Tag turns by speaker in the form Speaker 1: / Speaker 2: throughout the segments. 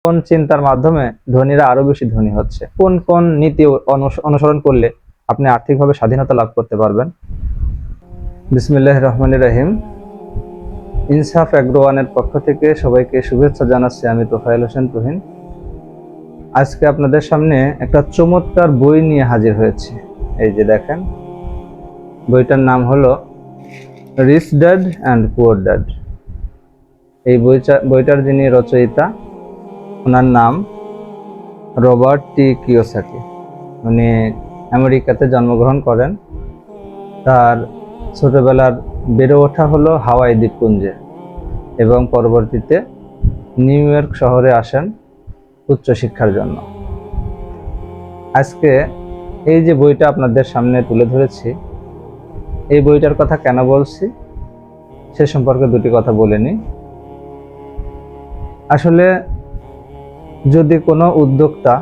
Speaker 1: কোন চিন্তার মাধ্যমে ধনীরা আরো বেশি ধনী হচ্ছে, কোন কোন নীতি অনুসরণ করলে আপনি আর্থিকভাবে স্বাধীনতা লাভ করতে পারবেন। বিসমিল্লাহির রহমানির রহিম। ইনসাফ অ্যাগ্রোওয়ানের পক্ষ থেকে সবাইকে শুভেচ্ছা জানাচ্ছি। আমি তোফায়েল হোসেন তুহিন। আজকে আপনাদের সামনে একটা চমৎকার বই নিয়ে হাজির হয়েছি। এই যে দেখেন, বইটার নাম হলো rich dad and poor dad. এই বইটার যিনি রচয়িতা, ওনার নাম রবার্ট টি কিওসাকি। উনি আমেরিকাতে জন্মগ্রহণ করেন। তার ছোটবেলার বেড়ে ওঠা হলো হাওয়াই দ্বীপপুঞ্জে এবং পরবর্তীতে নিউ ইয়র্ক শহরে আসেন উচ্চশিক্ষার জন্য। আজকে এই যে বইটা আপনাদের সামনে তুলে ধরেছি, এই বইটার কথা কেন বলছি সে সম্পর্কে দুটি কথা বলে নিই। আসলে যদি কোনো উদ্যোক্তা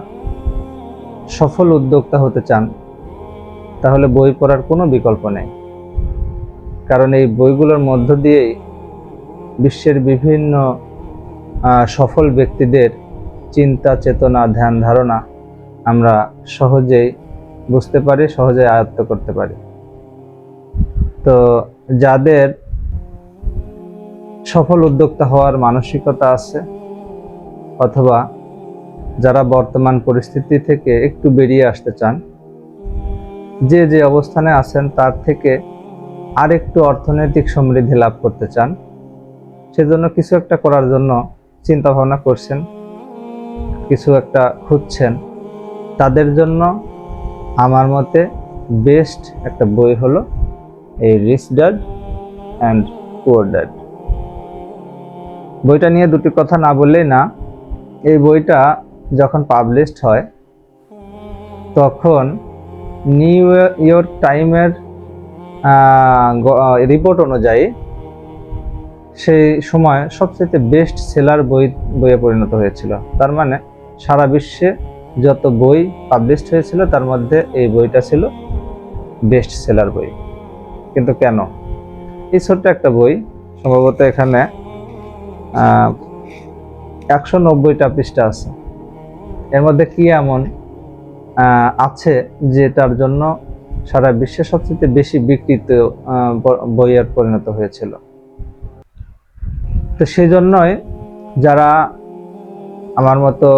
Speaker 1: সফল উদ্যোক্তা হতে চান, তাহলে বই পড়ার কোনো বিকল্প নেই। কারণ এই বইগুলোর মধ্য দিয়েই বিশ্বের বিভিন্ন সফল ব্যক্তিদের চিন্তা, চেতনা, ধ্যান ধারণা আমরা সহজেই বুঝতে পারি, সহজেই আয়ত্ত করতে পারি। তো যাদের সফল উদ্যোক্তা হওয়ার মানসিকতা আছে, অথবা যারা বর্তমান পরিস্থিতি থেকে একটু বেরিয়ে আসতে চান, যে যে অবস্থানে আছেন তার থেকে আরেকটু অর্থনৈতিক সমৃদ্ধি লাভ করতে চান, সেজন্য কিছু একটা করার জন্য চিন্তা ভাবনা করছেন, কিছু একটা খুঁজছেন, তাদের জন্য আমার মতে বেস্ট একটা বই হলো এই rich dad and poor dad. বইটা নিয়ে দুটি কথা না বললেই না। এই বইটা যখন পাবলিশড হয়, তখন নিউ ইয়র্ক টাইমের রিপোর্ট অনুযায়ী সেই সময় সবচেয়ে বেস্ট সেলার বইয়ে পরিণত হয়েছিল। তার মানে সারা বিশ্বে যত বই পাবলিশড হয়েছিল তার মধ্যে এই বইটা ছিল বেস্ট সেলার বই। কিন্তু কেন? এই ছোট্ট একটা বই, সম্ভবত এখানে 190টা পৃষ্ঠা আছে। এর মধ্যে কি এমন আছে যেটার জন্য সারা বিশ্বে সবচেয়ে বেশি বিক্রিত বইয়ের পরিণত হয়েছিল? তো সেই জন্যই যারা আমার মতো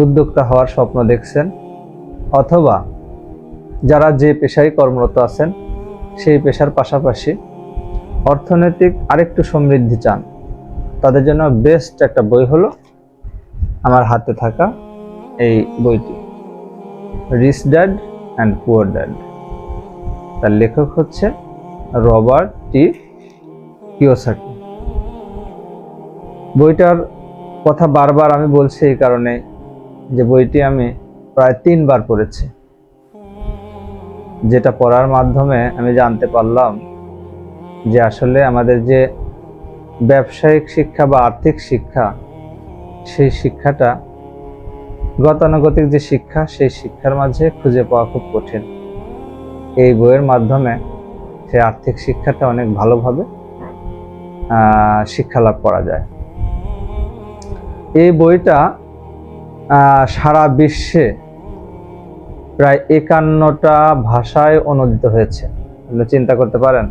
Speaker 1: উদ্যোক্তা হওয়ার স্বপ্ন দেখছেন, অথবা যারা যে পেশায় কর্মরত আছেন সেই পেশার পাশাপাশি অর্থনৈতিক আরেকটু সমৃদ্ধি চান, তাদের জন্য বেস্ট একটা বই হলো আমার হাতে থাকা এই বইটি, rich dad and poor dad. তার লেখক হচ্ছে রবার্ট টি কিওসাকি। বইটার কথা বারবার আমি বলছি এই কারণে যে বইটি আমি প্রায় 3 বার পড়েছি। যেটা পড়ার মাধ্যমে আমি জানতে পারলাম যে আসলে আমাদের যে ব্যবসায়িক শিক্ষা বা আর্থিক শিক্ষা, সেই শিক্ষাটা গতানুগতিক যে শিক্ষা, সেই শিক্ষার মাঝে খুঁজে পাওয়া খুব কঠিন। এই বইয়ের মাধ্যমে সেই আর্থিক শিক্ষাটা অনেক ভালোভাবে শিক্ষা লাভ করা যায়। এই বইটা সারা বিশ্বে প্রায় 51টা ভাষায় অনুদিত হয়েছে। চিন্তা করতে পারেন,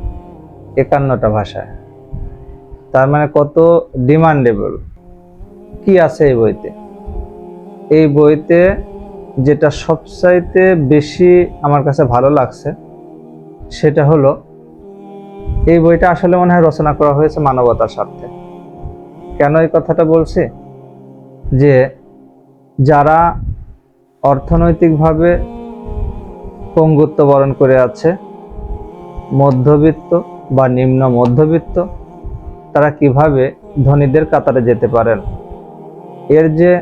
Speaker 1: 51টা ভাষায়। তার মানে কত ডিমান্ডেবল। কি আছে এই বইতে? এই বইতে যেটা সবচাইতে বেশি আমার কাছে ভালো লাগছে সেটা হলো, এই বইটা আসলে মনে হয় রচনা করা হয়েছে মানবতার স্বার্থে। কেন এই কথাটা বলছি? যে যারা অর্থনৈতিকভাবে পঙ্গুত্ব বরণ করে আছে, মধ্যবিত্ত বা নিম্ন মধ্যবিত্ত, তারা কিভাবে ধনীদের কাতারে যেতে পারেন, এর যে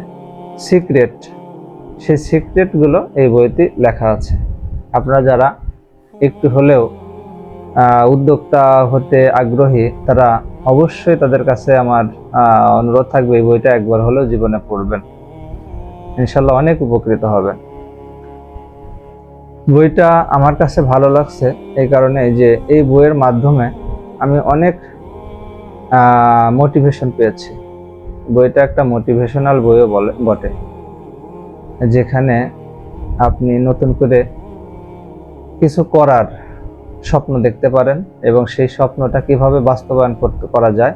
Speaker 1: সিক্রেট, সেই সিক্রেটগুলো এই বইতে লেখা আছে। আপনারা যারা একটু হলেও উদ্যোক্তা হতে আগ্রহী, তারা অবশ্যই, তাদের কাছে আমার অনুরোধ থাকবে এই বইটা একবার হলেও জীবনে পড়বেন। ইনশাল্লাহ অনেক উপকৃত হবেন। বইটা আমার কাছে ভালো লাগছে এই কারণে যে এই বইয়ের মাধ্যমে আমি অনেক মোটিভেশন পেয়েছি। বইটা একটা মোটিভেশনাল বইও বটে, যেখানে আপনি নতুন করে কিছু করার স্বপ্ন দেখতে পারেন এবং সেই স্বপ্নটা কিভাবে বাস্তবায়ন করা যায়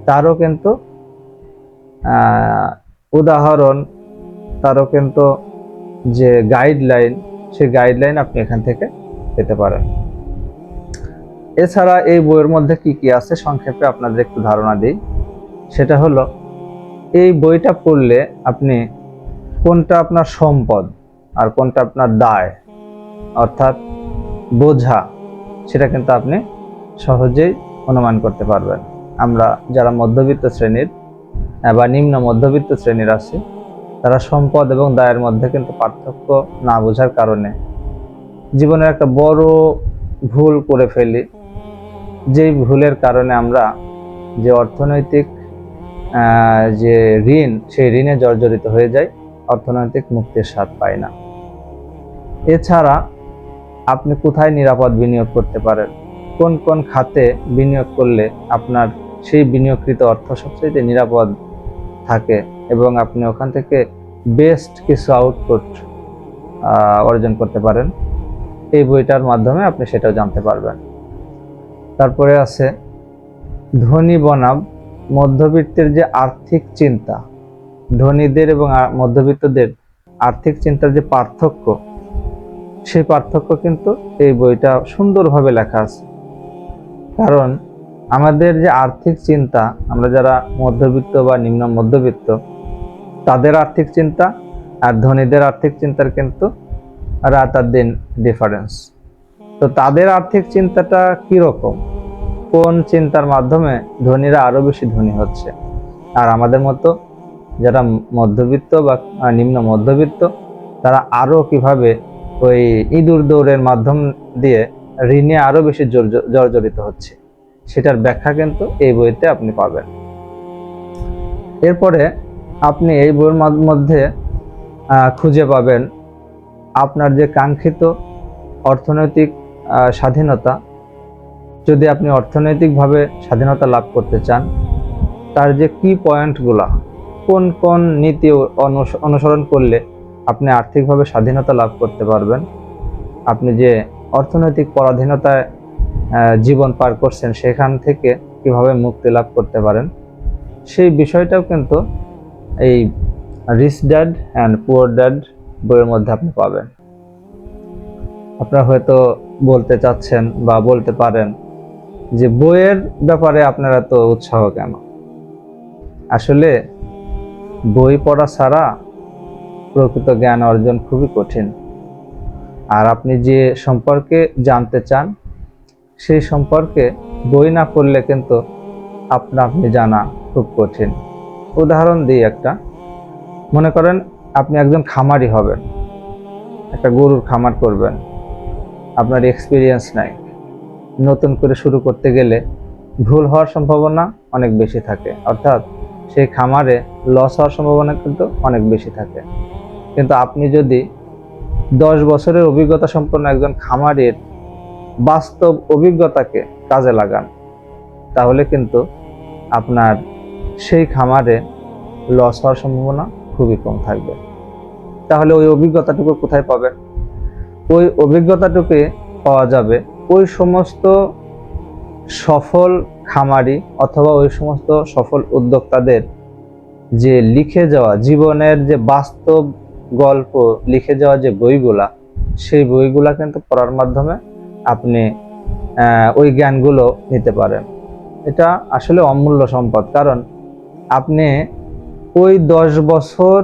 Speaker 1: তারও কিন্তু উদাহরণ, তারও কিন্তু যে গাইডলাইন, সেই গাইডলাইন আপনি এখান থেকে পেতে পারেন। এছাড়া এই বইয়ের মধ্যে কি কি আছে সংক্ষেপে আপনাদের একটু ধারণা দিই। সেটা হলো, এই বইটা পড়লে আপনি কোনটা আপনার সম্পদ আর কোনটা আপনার দায়, অর্থাৎ বোঝা, সেটা কিন্তু আপনি সহজেই অনুমান করতে পারবেন। আমরা যারা মধ্যবিত্ত শ্রেণীর বা নিম্ন মধ্যবিত্ত শ্রেণীর আছি, তারা সম্পদ এবং দায়ের মধ্যে কিন্তু পার্থক্য না বোঝার কারণে জীবনের একটা বড় ভুল করে ফেলি, যেই ভুলের কারণে আমরা যে অর্থনৈতিক যে ঋণ, সেই ঋণে জর্জরিত হয়ে যায়, অর্থনৈতিক মুক্তির স্বাদ পাই না। এছাড়া আপনি কোথায় নিরাপদ বিনিয়োগ করতে পারেন, কোন কোন খাতে বিনিয়োগ করলে আপনার সেই বিনিয়োগকৃত অর্থ সবচেয়ে নিরাপদ থাকে এবং আপনি ওখান থেকে বেস্ট কিছু আউটপুট অর্জন করতে পারেন, এই বইটার মাধ্যমে আপনি সেটাও জানতে পারবেন। তারপরে আছে ধনী বনাম মধ্যবিত্তের যে আর্থিক চিন্তা, ধনীদের এবং মধ্যবিত্তদের আর্থিক চিন্তার যে পার্থক্য, সেই পার্থক্য কিন্তু এই বইটা সুন্দরভাবে লেখা আছে। কারণ আমাদের যে আর্থিক চিন্তা, আমরা যারা মধ্যবিত্ত বা নিম্ন মধ্যবিত্ত, তাদের আর্থিক চিন্তা আর ধনীদের আর্থিক চিন্তার কিন্তু রাত আর দিন ডিফারেন্স। তো তাদের আর্থিক চিন্তাটা কিরকম, কোন চিন্তার মাধ্যমে ধনীরা আরো বেশি ধনী হচ্ছে, আর আমাদের মতো যারা মধ্যবিত্ত বা নিম্ন মধ্যবিত্ত, তারা আরো কিভাবে ওই ইঁদুর দৌড়ের মাধ্যম দিয়ে ঋণে আরো বেশি জর্জরিত হচ্ছে, সেটার ব্যাখ্যা কিন্তু এই বইতে আপনি পাবেন। এরপরে আপনি এই বইয়ের মধ্যে খুঁজে পাবেন আপনার যে কাঙ্ক্ষিত অর্থনৈতিক স্বাধীনতা। যদি আপনি অর্থনৈতিকভাবে স্বাধীনতা লাভ করতে চান, তার যে কি পয়েন্টগুলা, কোন কোন নীতি অনুসরণ করলে আপনি আর্থিকভাবে স্বাধীনতা লাভ করতে পারবেন, আপনি যে অর্থনৈতিক পরাধীনতায় জীবন পার করছেন সেখান থেকে কিভাবে মুক্তি লাভ করতে পারেন, সেই বিষয়টাও কিন্তু এই rich dad and poor dad বইয়ের মধ্যে আপনি পাবেন। আপনারা হয়তো বলতে চাচ্ছেন বা বলতে পারেন যে বইয়ের ব্যাপারে আপনারা তো উৎসাহ কেন? আসলে বই পড়া ছাড়া প্রকৃত জ্ঞান অর্জন খুবই কঠিন। আর আপনি যে সম্পর্কে জানতে চান, সেই সম্পর্কে বই না পড়লে কিন্তু আপনি জানা খুব কঠিন। উদাহরণ দিই একটা, মনে করেন আপনি একজন খামারি হবেন, একটা গরুর খামার করবেন, আপনার এক্সপিরিয়েন্স নাই, নতুন করে শুরু করতে গেলে ভুল হওয়ার সম্ভাবনা অনেক বেশি থাকে, অর্থাৎ সেই খামারে লস হওয়ার সম্ভাবনা কিন্তু অনেক বেশি থাকে। কিন্তু আপনি যদি 10 বছরের অভিজ্ঞতা সম্পন্ন একজন খামারের বাস্তব অভিজ্ঞতাকে কাজে লাগান, তাহলে কিন্তু আপনার সেই খামারে লস হওয়ার সম্ভাবনা খুবই কম থাকবে। তাহলে ওই অভিজ্ঞতাটুকু কোথায় পাবেন? ওই অভিজ্ঞতাটুকু পাওয়া যাবে ওই সমস্ত সফল খামারি অথবা ওই সমস্ত সফল উদ্যোক্তাদের যে লিখে যাওয়া জীবনের যে বাস্তব গল্প লিখে যাওয়া যে বইগুলা, সেই বইগুলা কিন্তু পড়ার মাধ্যমে আপনি ওই জ্ঞানগুলো নিতে পারেন। এটা আসলে অমূল্য সম্পদ, কারণ আপনি ওই 10 বছর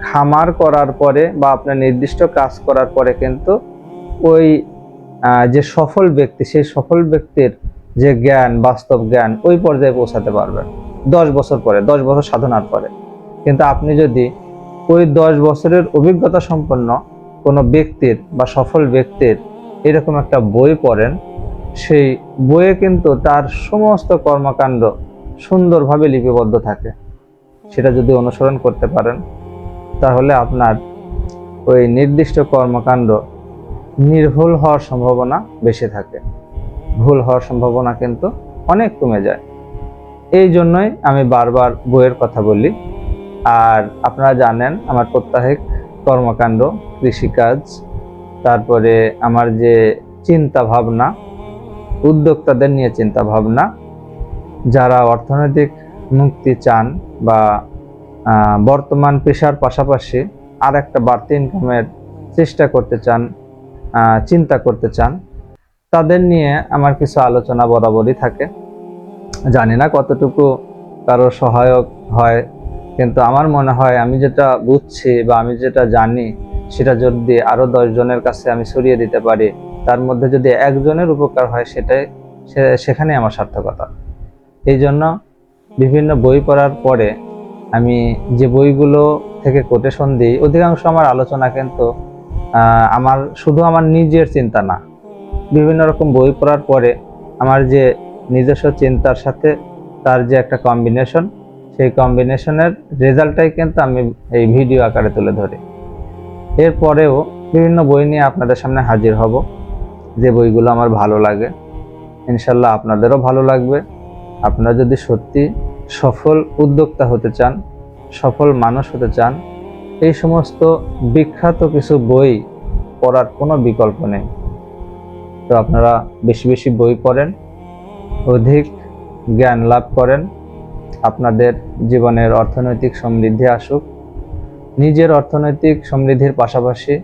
Speaker 1: খামার করার পরে বা আপনার নির্দিষ্ট কাজ করার পরে কিন্তু ওই যে সফল ব্যক্তি, সেই সফল ব্যক্তির যে জ্ঞান, বাস্তব জ্ঞান, ওই পর্যায়ে পৌঁছাতে পারবেন 10 বছর পরে, 10 বছর সাধনার পরে। কিন্তু আপনি যদি ওই 10 বছরের অভিজ্ঞতা সম্পন্ন কোনো ব্যক্তির বা সফল ব্যক্তির এরকম একটা বই পড়েন, সেই বইয়ে কিন্তু তার সমস্ত কর্মকাণ্ড সুন্দরভাবে লিপিবদ্ধ থাকে। সেটা যদি অনুসরণ করতে পারেন, তাহলে আপনার ওই নির্দিষ্ট কর্মকাণ্ড নির্ভুল হওয়ার সম্ভাবনা বেশি থাকে, ভুল হওয়ার সম্ভাবনা কিন্তু অনেক কমে যায়। এই জন্যই আমি বারবার বইয়ের কথা বলি। আর আপনারা জানেন আমার প্রত্যাহিক কর্মকাণ্ড, কৃষিকাজ, তারপরে আমার যে চিন্তা ভাবনা, উদ্যোক্তাদের নিয়ে চিন্তা ভাবনা, যারা অর্থনৈতিক মুক্তি চান বা বর্তমান পেশার পাশাপাশি আর একটা বাড়তি ইনকামের চেষ্টা করতে চান, চিন্তা করতে চান, তাদের নিয়ে আমার কিছু আলোচনা বরাবরই থাকে। জানি না কতটুকু কারো সহায়ক হয়, কিন্তু আমার মনে হয় আমি যেটা বুঝছি বা আমি যেটা জানি সেটা যদি আরো 10 জনের কাছে আমি ছড়িয়ে দিতে পারি, তার মধ্যে যদি একজনের উপকার হয়, সেখানে আমার সার্থকতা। এই জন্য বিভিন্ন বই পড়ার পরে আমি যে বইগুলো থেকে কোটেশন দিই, অধিকাংশ আমার আলোচনা কিন্তু শুধু আমার নিজের চিন্তা না। বিভিন্ন রকম বই পড়ার পরে আমার যে নিজস্ব চিন্তার সাথে তার যে একটা কম্বিনেশন, সেই কম্বিনেশনের রেজাল্টটাই কিন্তু আমি এই ভিডিও আকারে তুলে ধরি। এরপরেও বিভিন্ন বই নিয়ে আপনাদের সামনে হাজির হব, যে বইগুলো আমার ভালো লাগে। ইনশাল্লাহ আপনাদেরও ভালো লাগবে। আপনারা যদি সত্যি সফল উদ্যোক্তা হতে চান, সফল মানুষ হতে চান, এই সমস্ত বিখ্যাত কিছু বই পড়ার কোনো বিকল্প নেই। তো আপনারা বেশি বেশি বই পড়েন, অধিক জ্ঞান লাভ করেন, আপনাদের জীবনের অর্থনৈতিক সমৃদ্ধি আসুক। নিজের অর্থনৈতিক সমৃদ্ধির পাশাপাশি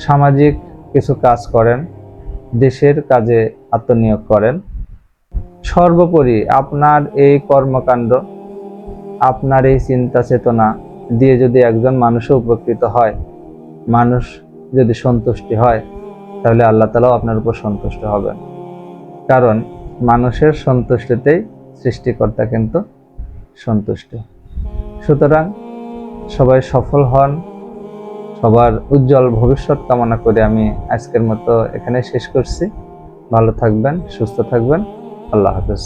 Speaker 1: সামাজিক কিছু কাজ করেন, দেশের কাজে আত্মনিয়োগ করেন। সর্বোপরি আপনার এই কর্মকাণ্ড, আপনার এই চিন্তা চেতনা দিয়ে যদি একজন মানুষও উপকৃত হয়, মানুষ যদি সন্তুষ্টি হয়, তাহলে আল্লাহ তাআলাও আপনার উপর সন্তুষ্ট হবেন। কারণ মানুষের সন্তুষ্টিতেই সৃষ্টিকর্তা কিন্তু সন্তুষ্ট। সুতরাং সবাই সফল হন, সবার উজ্জ্বল ভবিষ্যৎ কামনা করে আমি আজকের মতো এখানে শেষ করছি। ভালো থাকবেন, সুস্থ থাকবেন। আল্লাহ হাফেজ।